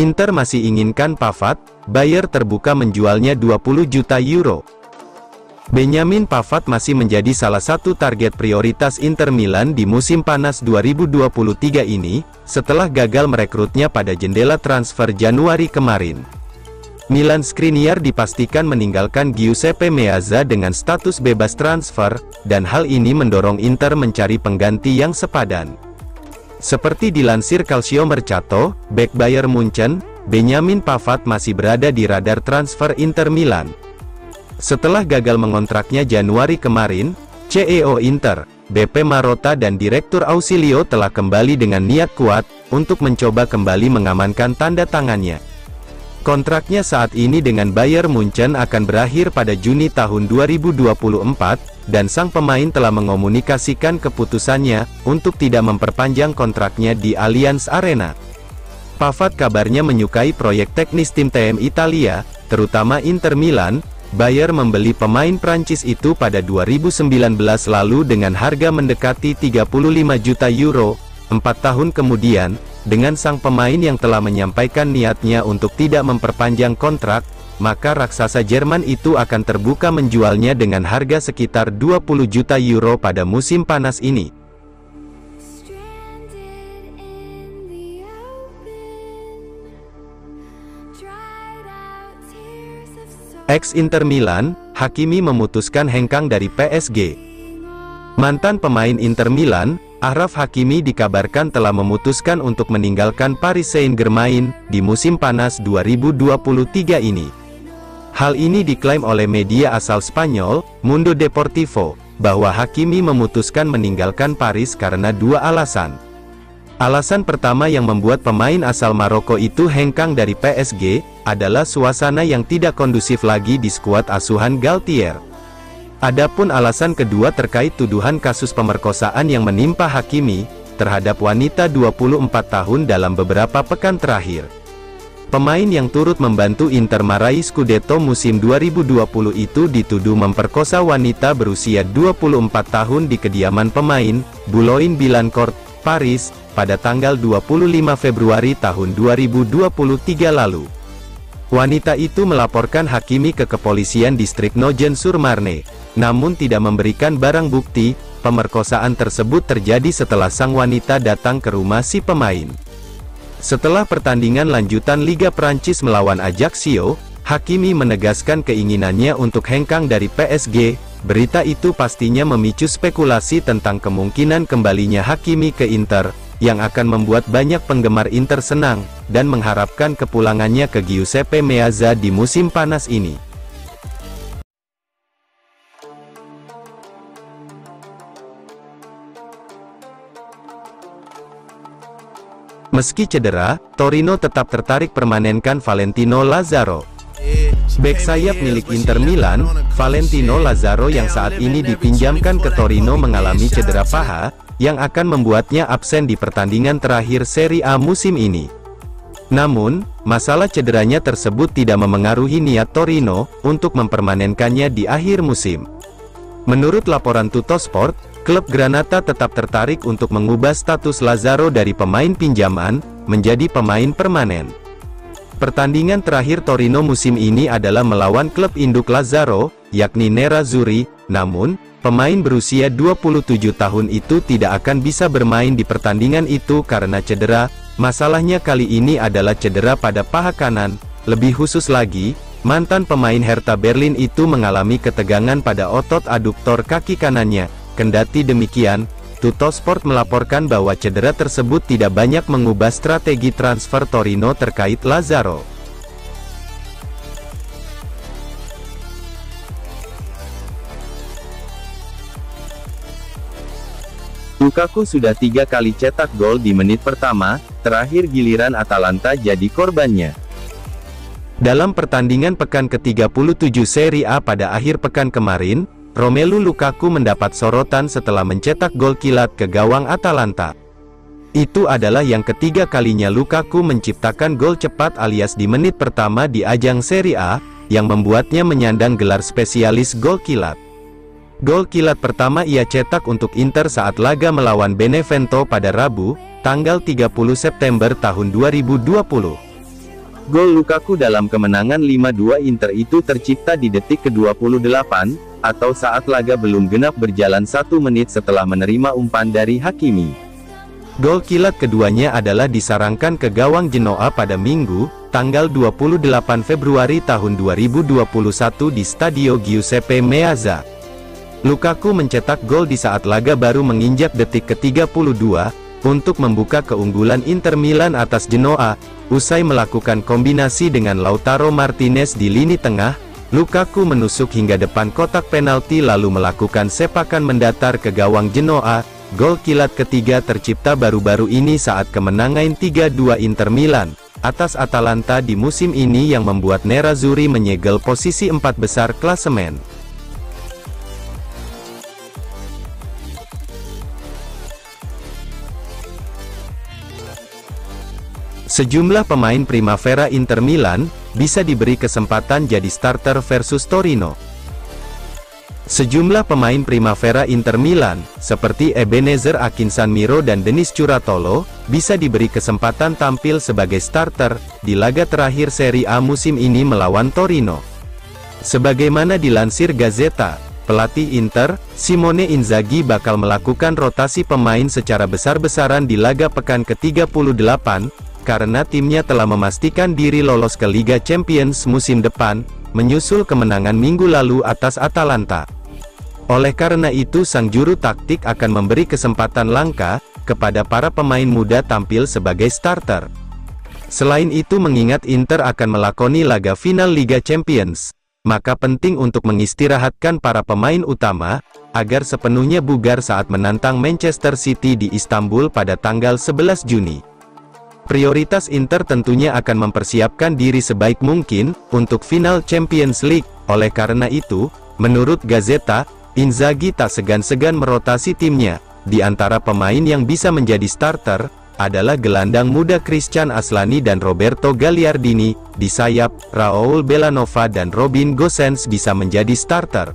Inter masih inginkan Pavard, Bayer terbuka menjualnya 20 juta euro. Benjamin Pavard masih menjadi salah satu target prioritas Inter Milan di musim panas 2023 ini, setelah gagal merekrutnya pada jendela transfer Januari kemarin. Milan Skriniar dipastikan meninggalkan Giuseppe Meazza dengan status bebas transfer, dan hal ini mendorong Inter mencari pengganti yang sepadan. Seperti dilansir Calcio Mercato, bek Bayern Munchen, Benjamin Pavard masih berada di radar transfer Inter Milan. Setelah gagal mengontraknya Januari kemarin, CEO Inter, BP Marotta dan Direktur Ausilio telah kembali dengan niat kuat, untuk mencoba kembali mengamankan tanda tangannya. Kontraknya saat ini dengan Bayern Munchen akan berakhir pada Juni tahun 2024, dan sang pemain telah mengomunikasikan keputusannya, untuk tidak memperpanjang kontraknya di Allianz Arena. Pavard kabarnya menyukai proyek teknis tim TM Italia, terutama Inter Milan. Bayer membeli pemain Prancis itu pada 2019 lalu dengan harga mendekati 35 juta euro, 4 tahun kemudian, dengan sang pemain yang telah menyampaikan niatnya untuk tidak memperpanjang kontrak, maka raksasa Jerman itu akan terbuka menjualnya dengan harga sekitar 20 juta euro pada musim panas ini. Ex-Inter Milan, Hakimi memutuskan hengkang dari PSG. Mantan pemain Inter Milan, Achraf Hakimi dikabarkan telah memutuskan untuk meninggalkan Paris Saint-Germain, di musim panas 2023 ini. Hal ini diklaim oleh media asal Spanyol, Mundo Deportivo, bahwa Hakimi memutuskan meninggalkan Paris karena dua alasan. Alasan pertama yang membuat pemain asal Maroko itu hengkang dari PSG, adalah suasana yang tidak kondusif lagi di skuad asuhan Galtier. Adapun alasan kedua terkait tuduhan kasus pemerkosaan yang menimpa Hakimi, terhadap wanita 24 tahun dalam beberapa pekan terakhir. Pemain yang turut membantu Inter meraih Scudetto musim 2020 itu dituduh memperkosa wanita berusia 24 tahun di kediaman pemain, Boulogne-Billancourt, Paris, pada tanggal 25 Februari tahun 2023 lalu. Wanita itu melaporkan Hakimi ke kepolisian distrik Nogent-sur-Marne, namun tidak memberikan barang bukti. Pemerkosaan tersebut terjadi setelah sang wanita datang ke rumah si pemain. Setelah pertandingan lanjutan Liga Prancis melawan Ajaccio, Hakimi menegaskan keinginannya untuk hengkang dari PSG. Berita itu pastinya memicu spekulasi tentang kemungkinan kembalinya Hakimi ke Inter, yang akan membuat banyak penggemar Inter senang, dan mengharapkan kepulangannya ke Giuseppe Meazza di musim panas ini. Meski cedera, Torino tetap tertarik permanenkan Valentino Lazaro. Bek sayap milik Inter Milan, Valentino Lazaro yang saat ini dipinjamkan ke Torino mengalami cedera paha, yang akan membuatnya absen di pertandingan terakhir Serie A musim ini. Namun, masalah cederanya tersebut tidak memengaruhi niat Torino, untuk mempermanenkannya di akhir musim. Menurut laporan Tuttosport, klub Granata tetap tertarik untuk mengubah status Lazaro dari pemain pinjaman, menjadi pemain permanen. Pertandingan terakhir Torino musim ini adalah melawan klub induk Lazaro, yakni Nerazzurri, namun, pemain berusia 27 tahun itu tidak akan bisa bermain di pertandingan itu karena cedera. Masalahnya kali ini adalah cedera pada paha kanan. Lebih khusus lagi, mantan pemain Hertha Berlin itu mengalami ketegangan pada otot aduktor kaki kanannya. Kendati demikian, Tuttosport melaporkan bahwa cedera tersebut tidak banyak mengubah strategi transfer Torino terkait Lazaro. Lukaku sudah 3 kali cetak gol di menit pertama, terakhir giliran Atalanta jadi korbannya. Dalam pertandingan pekan ke-37 Serie A pada akhir pekan kemarin, Romelu Lukaku mendapat sorotan setelah mencetak gol kilat ke gawang Atalanta. Itu adalah yang ketiga kalinya Lukaku menciptakan gol cepat alias di menit pertama di ajang Serie A, yang membuatnya menyandang gelar spesialis gol kilat. Gol kilat pertama ia cetak untuk Inter saat laga melawan Benevento pada Rabu, tanggal 30 September tahun 2020. Gol Lukaku dalam kemenangan 5-2 Inter itu tercipta di detik ke-28, atau saat laga belum genap berjalan 1 menit setelah menerima umpan dari Hakimi. Gol kilat keduanya adalah disarangkan ke gawang Genoa pada Minggu, tanggal 28 Februari tahun 2021 di Stadio Giuseppe Meazza. Lukaku mencetak gol di saat laga baru menginjak detik ke-32, untuk membuka keunggulan Inter Milan atas Genoa. Usai melakukan kombinasi dengan Lautaro Martinez di lini tengah, Lukaku menusuk hingga depan kotak penalti lalu melakukan sepakan mendatar ke gawang Genoa. Gol kilat ketiga tercipta baru-baru ini saat kemenangan 3-2 Inter Milan atas Atalanta di musim ini yang membuat Nerazzurri menyegel posisi 4 besar klasemen. Sejumlah pemain Primavera Inter Milan bisa diberi kesempatan jadi starter versus Torino. Sejumlah pemain Primavera Inter Milan, seperti Ebenezer Akinsanmiro dan Denis Curatolo, bisa diberi kesempatan tampil sebagai starter di laga terakhir Serie A musim ini melawan Torino. Sebagaimana dilansir Gazzetta, pelatih Inter, Simone Inzaghi bakal melakukan rotasi pemain secara besar-besaran di laga pekan ke-38, karena timnya telah memastikan diri lolos ke Liga Champions musim depan, menyusul kemenangan minggu lalu atas Atalanta. Oleh karena itu sang juru taktik akan memberi kesempatan langka kepada para pemain muda tampil sebagai starter. Selain itu mengingat Inter akan melakoni laga final Liga Champions, maka penting untuk mengistirahatkan para pemain utama, agar sepenuhnya bugar saat menantang Manchester City di Istanbul pada tanggal 11 Juni. Prioritas Inter tentunya akan mempersiapkan diri sebaik mungkin untuk final Champions League. Oleh karena itu, menurut Gazzetta, Inzaghi tak segan-segan merotasi timnya. Di antara pemain yang bisa menjadi starter adalah gelandang muda Christian Aslani dan Roberto Gagliardini. Di sayap, Raoul Bellanova dan Robin Gosens bisa menjadi starter.